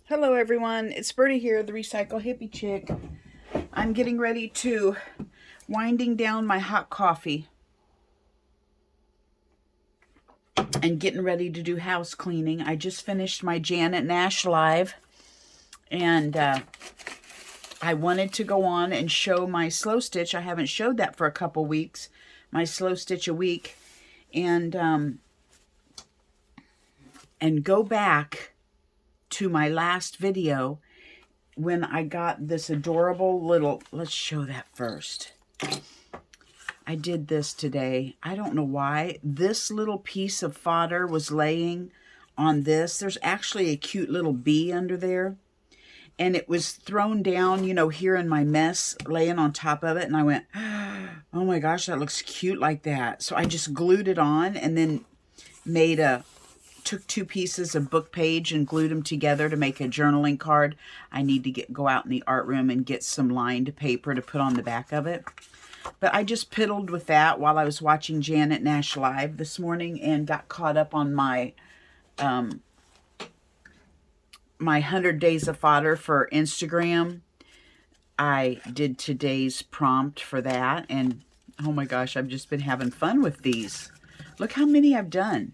Hello everyone, it's Bertie here, the Recycle Hippie Chick. I'm getting ready to winding down my hot coffee and getting ready to do house cleaning. I just finished my Janet Nash live and I wanted to go on and show my slow stitch. I haven't showed that for a couple weeks, my slow stitch a week, and go back to my last video when I got this adorable little, let's show that first. I did this today. I don't know why. This little piece of fodder was laying on this. There's actually a cute little bee under there. And it was thrown down, you know, here in my mess, laying on top of it. And I went, oh my gosh, that looks cute like that. So I just glued it on and then took two pieces of book page and glued them together to make a journaling card. I need to go out in the art room and get some lined paper to put on the back of it. But I just piddled with that while I was watching Janet Nash live this morning and got caught up on my my 100 days of fodder for Instagram. I did today's prompt for that, and oh my gosh, I've just been having fun with these. Look how many I've done.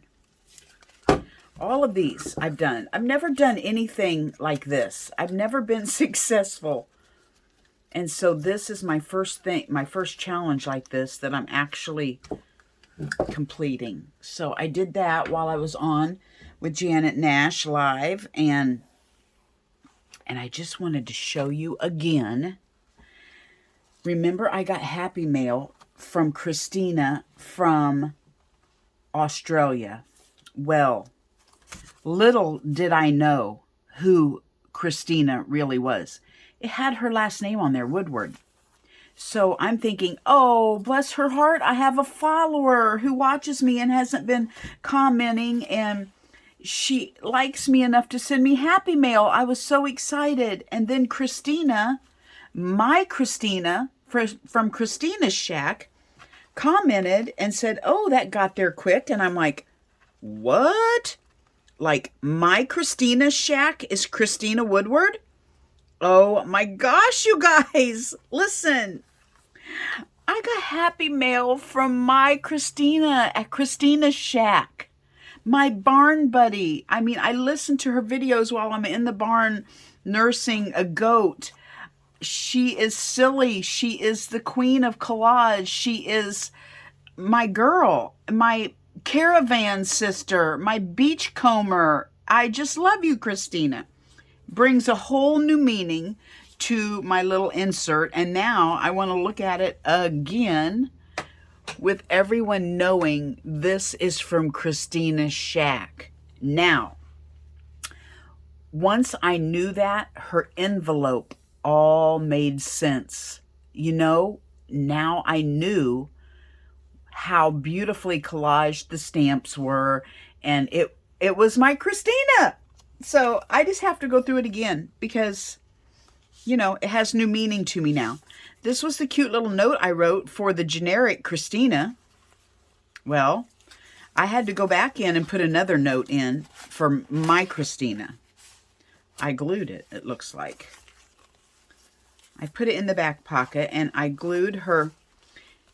All of these I've done. I've never done anything like this. I've never been successful. And so this is my first thing, my first challenge like this that I'm actually completing. So I did that while I was on with Janet Nash live, and I just wanted to show you again. Remember, I got Happy Mail from Christina from Australia. Well, little did I know who Christina really was. It had her last name on there, Woodward. So I'm thinking, oh, bless her heart, I have a follower who watches me and hasn't been commenting, and she likes me enough to send me Happy Mail. I was so excited. And then Christina, my Christina from Christina's Shack, commented and said, oh, that got there quick. And I'm like, what? Like, my Christina's Shack is Christina Woodward? Oh my gosh, you guys, listen. I got Happy Mail from my Christina at Christina's Shack. My barn buddy. I mean, I listen to her videos while I'm in the barn nursing a goat. She is silly. She is the queen of collage. She is my girl, my caravan sister, my beachcomber. I just love you, Christina. Brings a whole new meaning to my little insert. And now I want to look at it again with everyone knowing this is from Christina's Shack. Now, once I knew that, her envelope all made sense. You know, now I knew how beautifully collaged the stamps were, and it was my Christina. So I just have to go through it again because, you know, it has new meaning to me now. This was the cute little note I wrote for the generic Christina. Well, I had to go back in and put another note in for my Christina. I glued it, it looks like. I put it in the back pocket and I glued her.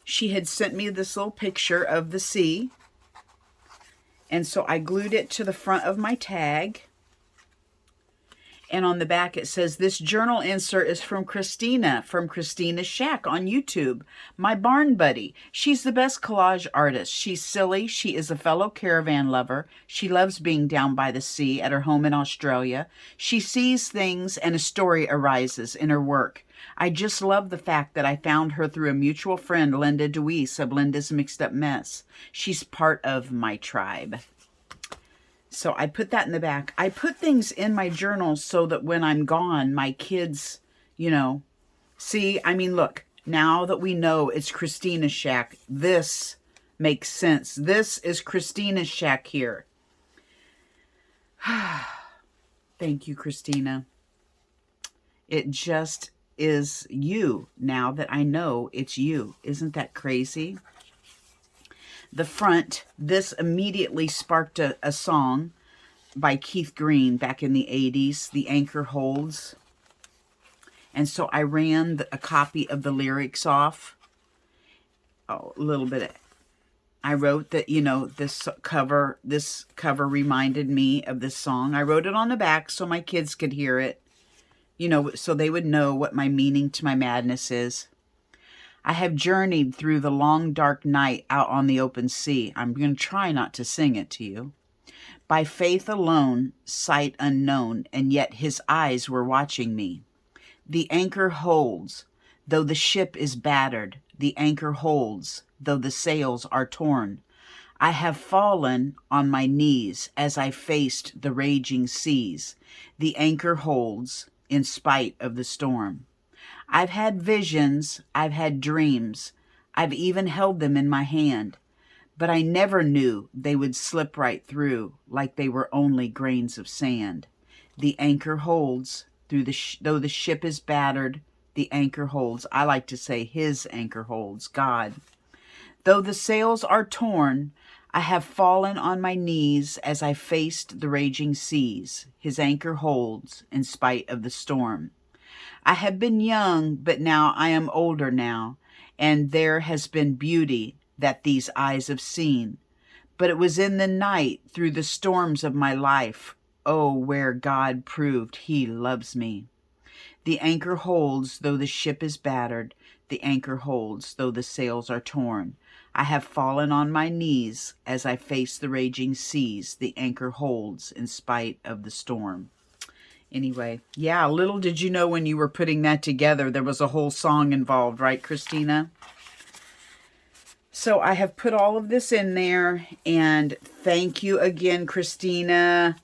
She had sent me this little picture of the sea. And so I glued it to the front of my tag. And on the back it says, this journal insert is from Christina, from Christina's Shack on YouTube. My barn buddy. She's the best collage artist. She's silly. She is a fellow caravan lover. She loves being down by the sea at her home in Australia. She sees things and a story arises in her work. I just love the fact that I found her through a mutual friend, Linda Deweese of Linda's Mixed Up Mess. She's part of my tribe. So I put that in the back. I put things in my journal so that when I'm gone, my kids, you know, see, I mean, look, now that we know it's Christina's Shack, this makes sense. This is Christina's Shack here. Thank you, Christina. It just is you now that I know it's you. Isn't that crazy? The front, this immediately sparked a song by Keith Green back in the 80s, The Anchor Holds. And so I ran a copy of the lyrics off. Oh, a little bit. I wrote that, you know, this cover reminded me of this song. I wrote it on the back so my kids could hear it, you know, so they would know what my meaning to my madness is. I have journeyed through the long dark night out on the open sea. I'm going to try not to sing it to you. By faith alone, sight unknown, and yet his eyes were watching me. The anchor holds, though the ship is battered. The anchor holds, though the sails are torn. I have fallen on my knees as I faced the raging seas. The anchor holds, in spite of the storm. I've had visions, I've had dreams, I've even held them in my hand, but I never knew they would slip right through like they were only grains of sand. The anchor holds, though the ship is battered, the anchor holds. I like to say his anchor holds, God. Though the sails are torn, I have fallen on my knees as I faced the raging seas. His anchor holds in spite of the storm. I have been young, but now I am older now, and there has been beauty that these eyes have seen. But it was in the night, through the storms of my life, oh, where God proved he loves me. The anchor holds, though the ship is battered. The anchor holds, though the sails are torn. I have fallen on my knees as I face the raging seas. The anchor holds in spite of the storm. Anyway, yeah, little did you know when you were putting that together, there was a whole song involved, right, Christina? So I have put all of this in there, and thank you again, Christina.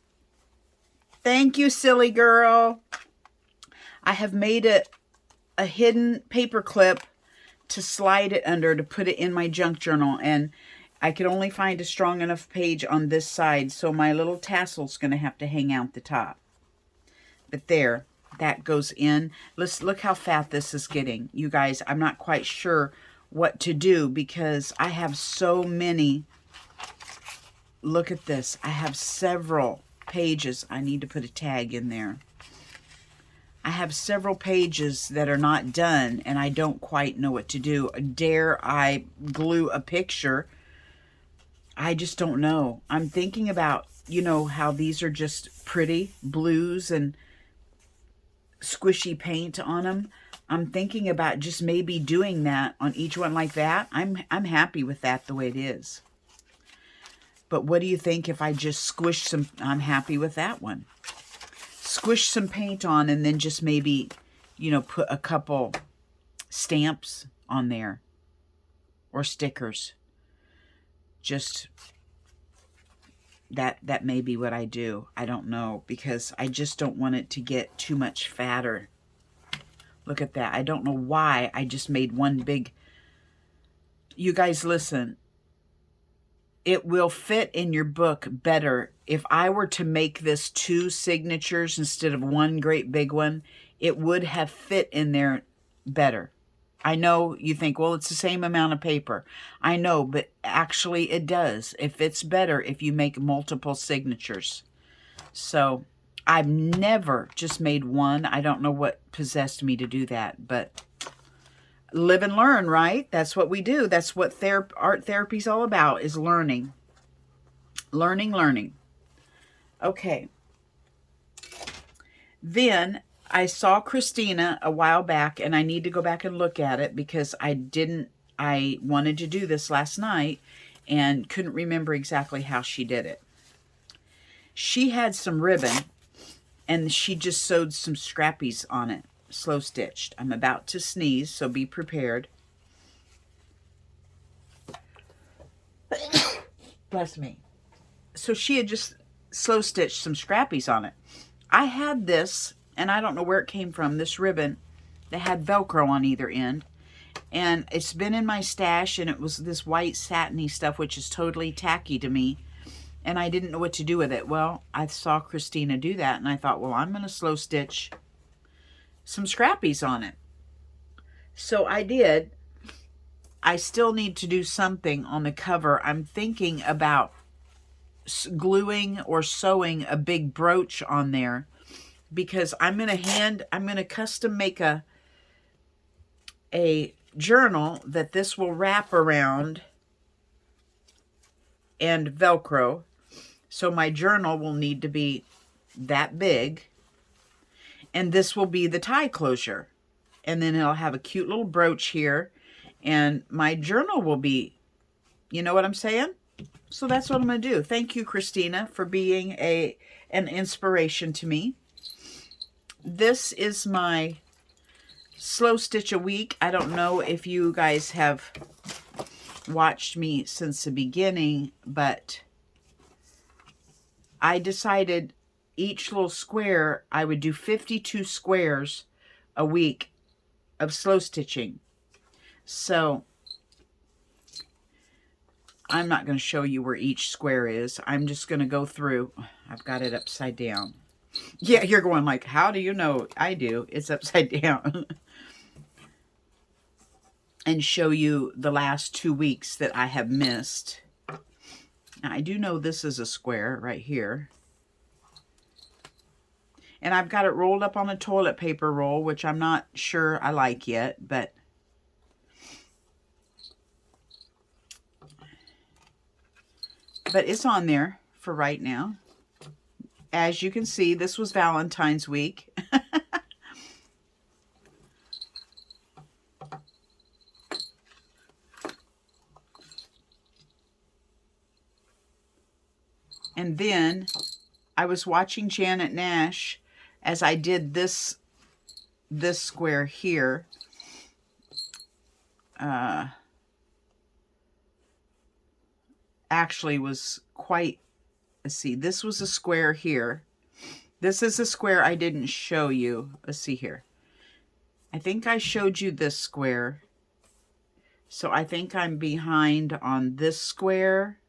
Thank you, silly girl. I have made a hidden paper clip to slide it under to put it in my junk journal, and I could only find a strong enough page on this side, so my little tassel's going to have to hang out the top. But there, that goes in. Let's look how fat this is getting. You guys, I'm not quite sure what to do because I have so many. Look at this. I have several pages. I need to put a tag in there. I have several pages that are not done, and I don't quite know what to do. Dare I glue a picture? I just don't know. I'm thinking about, you know, how these are just pretty blues and squishy paint on them. I'm thinking about just maybe doing that on each one like that. I'm happy with that the way it is. But what do you think if I just squish some? I'm happy with that one. Squish some paint on and then just maybe, you know, put a couple stamps on there or stickers. Just that may be what I do. I don't know, because I just don't want it to get too much fatter. Look at that. I don't know why I just made one big. You guys listen. It will fit in your book better. If I were to make this 2 signatures instead of one great big one, it would have fit in there better. I know you think, well, it's the same amount of paper. I know, but actually it does. It fits better if you make multiple signatures. So I've never just made one. I don't know what possessed me to do that, but live and learn, right? That's what we do. That's what art therapy is all about, is learning. Learning. Okay. Then I saw Christina a while back, and I need to go back and look at it because I wanted to do this last night and couldn't remember exactly how she did it. She had some ribbon, and she just sewed some scrappies on it. Slow stitched. I'm about to sneeze, so be prepared. Bless me. So she had just slow stitched some scrappies on it. I had this, and I don't know where it came from, this ribbon that had Velcro on either end. And it's been in my stash, and it was this white satiny stuff, which is totally tacky to me. And I didn't know what to do with it. Well, I saw Christina do that, and I thought, well, I'm going to slow stitch some scrappies on it. So I did. I still need to do something on the cover. I'm thinking about gluing or sewing a big brooch on there, because I'm going to custom make a journal that this will wrap around and Velcro. So my journal will need to be that big, and this will be the tie closure. And then it'll have a cute little brooch here, and my journal will be, you know what I'm saying? So that's what I'm going to do. Thank you, Christina, for being an inspiration to me. This is my slow stitch a week. I don't know if you guys have watched me since the beginning, but I decided each little square, I would do 52 squares a week of slow stitching. So I'm not going to show you where each square is. I'm just going to go through. I've got it upside down. Yeah, you're going like, how do you know? I do. It's upside down. And show you the last 2 weeks that I have missed. Now, I do know this is a square right here. And I've got it rolled up on a toilet paper roll, which I'm not sure I like yet, but it's on there for right now. As you can see, this was Valentine's week. And then I was watching Janet Nash as I did this square here. Actually was quite, let's see, this was a square here. This is a square I didn't show you. Let's see here. I think I showed you this square. So I think I'm behind on this square.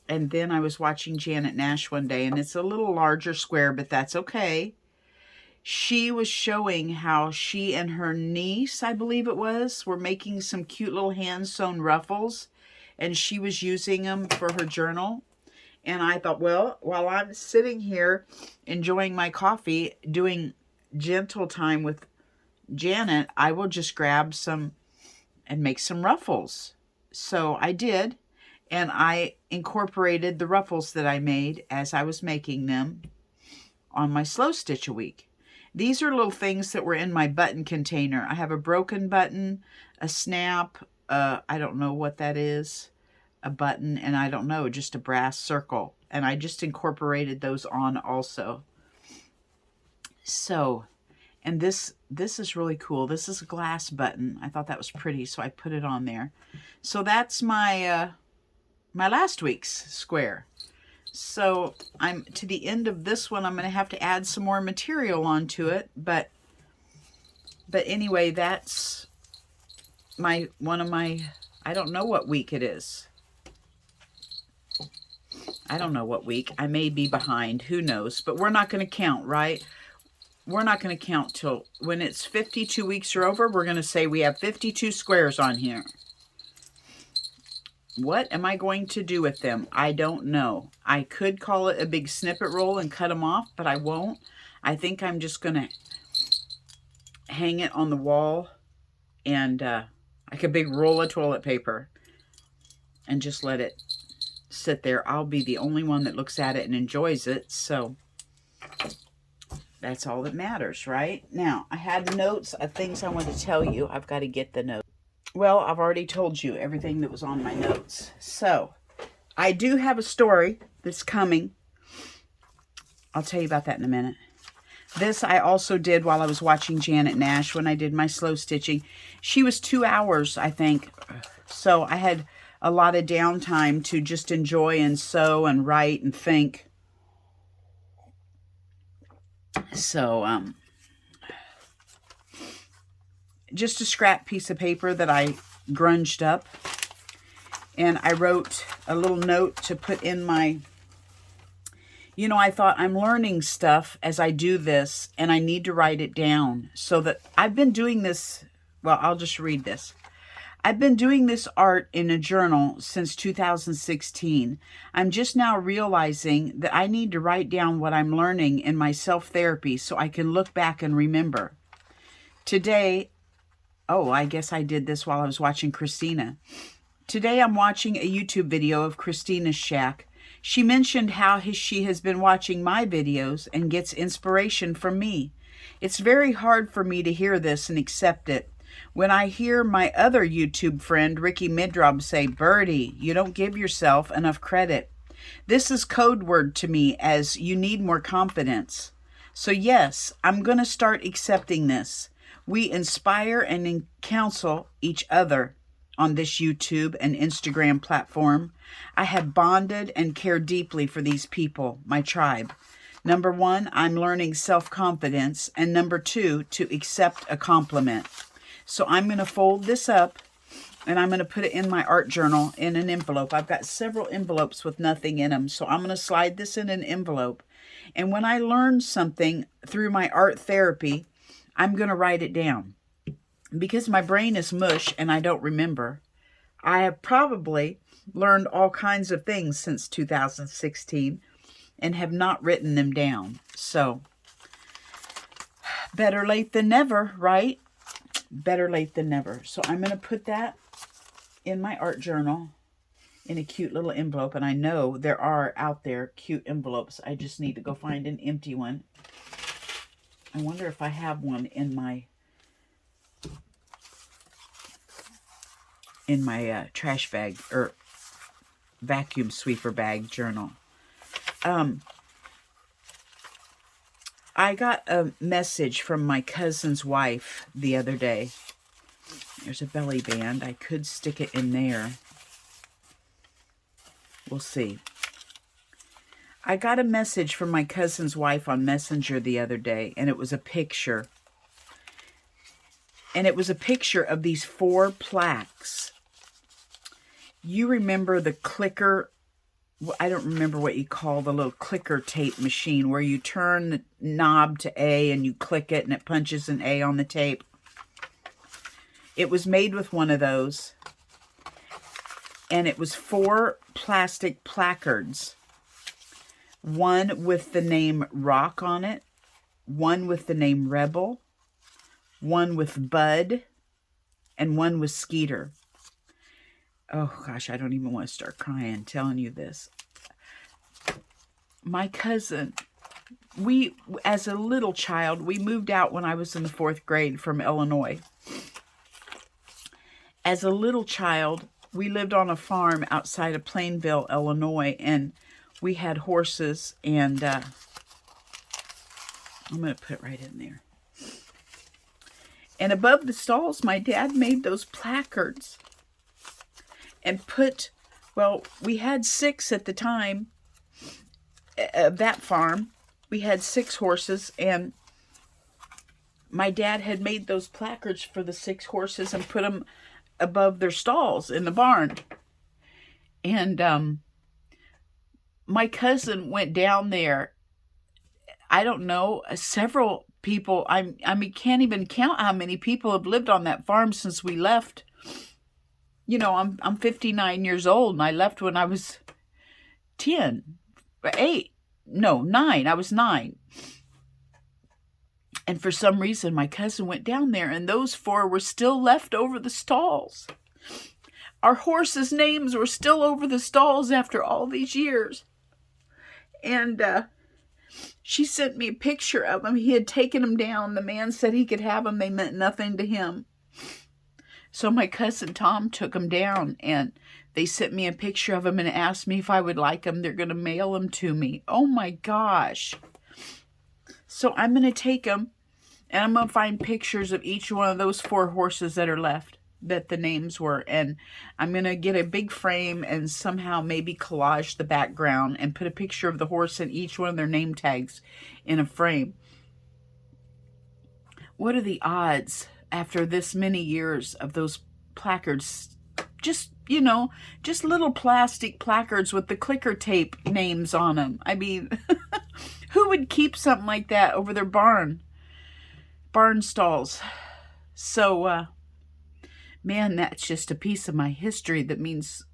And then I was watching Janet Nash one day, and it's a little larger square, but that's okay. She was showing how she and her niece, I believe it was, were making some cute little hand-sewn ruffles, and she was using them for her journal. And I thought, well, while I'm sitting here enjoying my coffee, doing gentle time with Janet, I will just grab some and make some ruffles. So I did. And I incorporated the ruffles that I made as I was making them on my slow stitch a week. These are little things that were in my button container. I have a broken button, a snap, I don't know what that is, a button, and I don't know, just a brass circle. And I just incorporated those on also. So, and this is really cool. This is a glass button. I thought that was pretty, so I put it on there. So that's my my last week's square. So I'm to the end of this one. I'm going to have to add some more material onto it, but anyway, that's one of my, I don't know what week it is. I don't know what week. I may be behind, who knows, but we're not going to count, right? We're not going to count till when it's 52 weeks are over. We're going to say we have 52 squares on here. What am I going to do with them? I don't know. I could call it a big snippet roll and cut them off, but I won't. I think I'm just going to hang it on the wall and like a big roll of toilet paper and just let it sit there. I'll be the only one that looks at it and enjoys it, so that's all that matters, right? Now, I had notes of things I want to tell you. I've got to get the notes. Well, I've already told you everything that was on my notes. So, I do have a story that's coming. I'll tell you about that in a minute. This I also did while I was watching Janet Nash when I did my slow stitching. She was 2 hours, I think. So, I had a lot of downtime to just enjoy and sew and write and think. So, just a scrap piece of paper that I grunged up. And I wrote a little note to put in my, you know, I thought I'm learning stuff as I do this, and I need to write it down so that I've been doing this. Well, I'll just read this. I've been doing this art in a journal since 2016. I'm just now realizing that I need to write down what I'm learning in my self-therapy so I can look back and remember. Today, oh, I guess I did this while I was watching Christina. Today I'm watching a YouTube video of Christina's shack. She mentioned how she has been watching my videos and gets inspiration from me. It's very hard for me to hear this and accept it. When I hear my other YouTube friend, Ricky Midrob, say, "Birdie, you don't give yourself enough credit." This is code word to me as you need more confidence. So yes, I'm going to start accepting this. We inspire and counsel each other on this YouTube and Instagram platform. I have bonded and care deeply for these people, my tribe. Number one, I'm learning self-confidence. And number two, to accept a compliment. So I'm going to fold this up and I'm going to put it in my art journal in an envelope. I've got several envelopes with nothing in them. So I'm going to slide this in an envelope. And when I learn something through my art therapy, I'm going to write it down. Because my brain is mush and I don't remember. I have probably learned all kinds of things since 2016 and have not written them down. So, better late than never, right? Better late than never. So I'm going to put that in my art journal in a cute little envelope. And I know there are out there cute envelopes. I just need to go find an empty one. I wonder if I have one in my trash bag or vacuum sweeper bag journal. I got a message from my cousin's wife the other day. There's a belly band. I could stick it in there. We'll see. I got a message from my cousin's wife on Messenger the other day, and it was a picture. And it was a picture of these 4 plaques. You remember the clicker, I don't remember what you call the little clicker tape machine where you turn the knob to A and you click it and it punches an A on the tape. It was made with one of those. And it was 4 plastic placards. One with the name Rock on it. One with the name Rebel. One with Bud. And one with Skeeter. Oh, gosh, I don't even want to start crying telling you this. My cousin, as a little child, we moved out when I was in the 4th grade from Illinois. As a little child, we lived on a farm outside of Plainville, Illinois, and we had horses, and I'm going to put it right in there. And above the stalls, my dad made those placards. And put, well, we had 6 at the time of that farm. We had 6 horses, and my dad had made those placards for the 6 horses and put them above their stalls in the barn. And my cousin went down there. I don't know, several people. I mean, can't even count how many people have lived on that farm since we left. You know, I'm 59 years old, and I left when I was 9. I was 9. And for some reason, my cousin went down there, and those 4 were still left over the stalls. Our horses' names were still over the stalls after all these years. And she sent me a picture of them. He had taken them down. The man said he could have them. They meant nothing to him. So my cousin Tom took them down, and they sent me a picture of them and asked me if I would like them. They're going to mail them to me. Oh my gosh. So I'm going to take them, and I'm going to find pictures of each one of those 4 horses that are left, that the names were. And I'm going to get a big frame and somehow maybe collage the background and put a picture of the horse and each one of their name tags in a frame. What are the odds after this many years of those placards? Just, you know, just little plastic placards with the clicker tape names on them. I mean, who would keep something like that over their barn stalls? So, man, that's just a piece of my history that means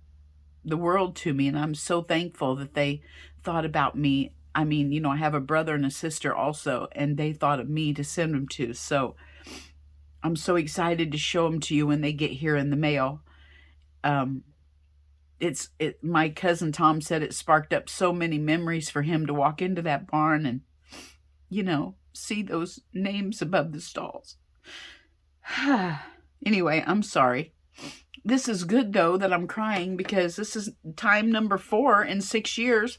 the world to me. And I'm so thankful that they thought about me. I mean, you know, I have a brother and a sister also, and they thought of me to send them to. So I'm so excited to show them to you when they get here in the mail. My cousin Tom said it sparked up so many memories for him to walk into that barn and, you know, see those names above the stalls. Anyway, I'm sorry. This is good, though, that I'm crying, because this is time number 4 in 6 years.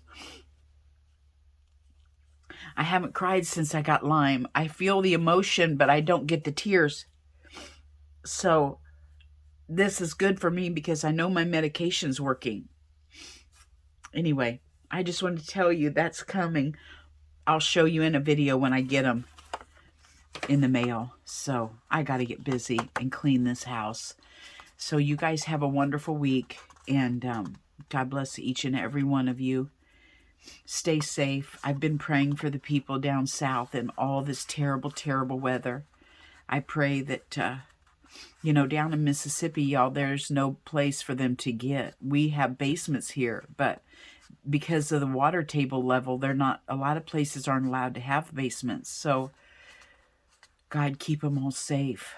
I haven't cried since I got Lyme. I feel the emotion, but I don't get the tears. So this is good for me because I know my medication's working. Anyway, I just wanted to tell you that's coming. I'll show you in a video when I get them in the mail. So I got to get busy and clean this house. So you guys have a wonderful week, and God bless each and every one of you. Stay safe. I've been praying for the people down south in all this terrible, terrible weather. I pray that, you know, down in Mississippi, y'all, there's no place for them to get. We have basements here, but because of the water table level, they're not, a lot of places aren't allowed to have basements. So God, keep them all safe.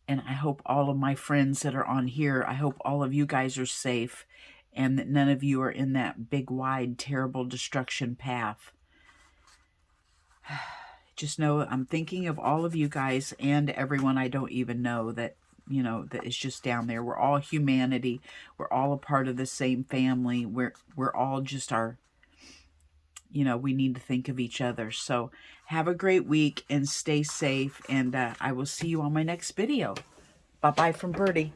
And I hope all of my friends that are on here, I hope all of you guys are safe and that none of you are in that big, wide, terrible destruction path. Just know I'm thinking of all of you guys and everyone I don't even know that, you know, that is just down there. We're all humanity. We're all a part of the same family. We're all just our, you know, we need to think of each other. So have a great week and stay safe. And I will see you on my next video. Bye-bye from Birdie.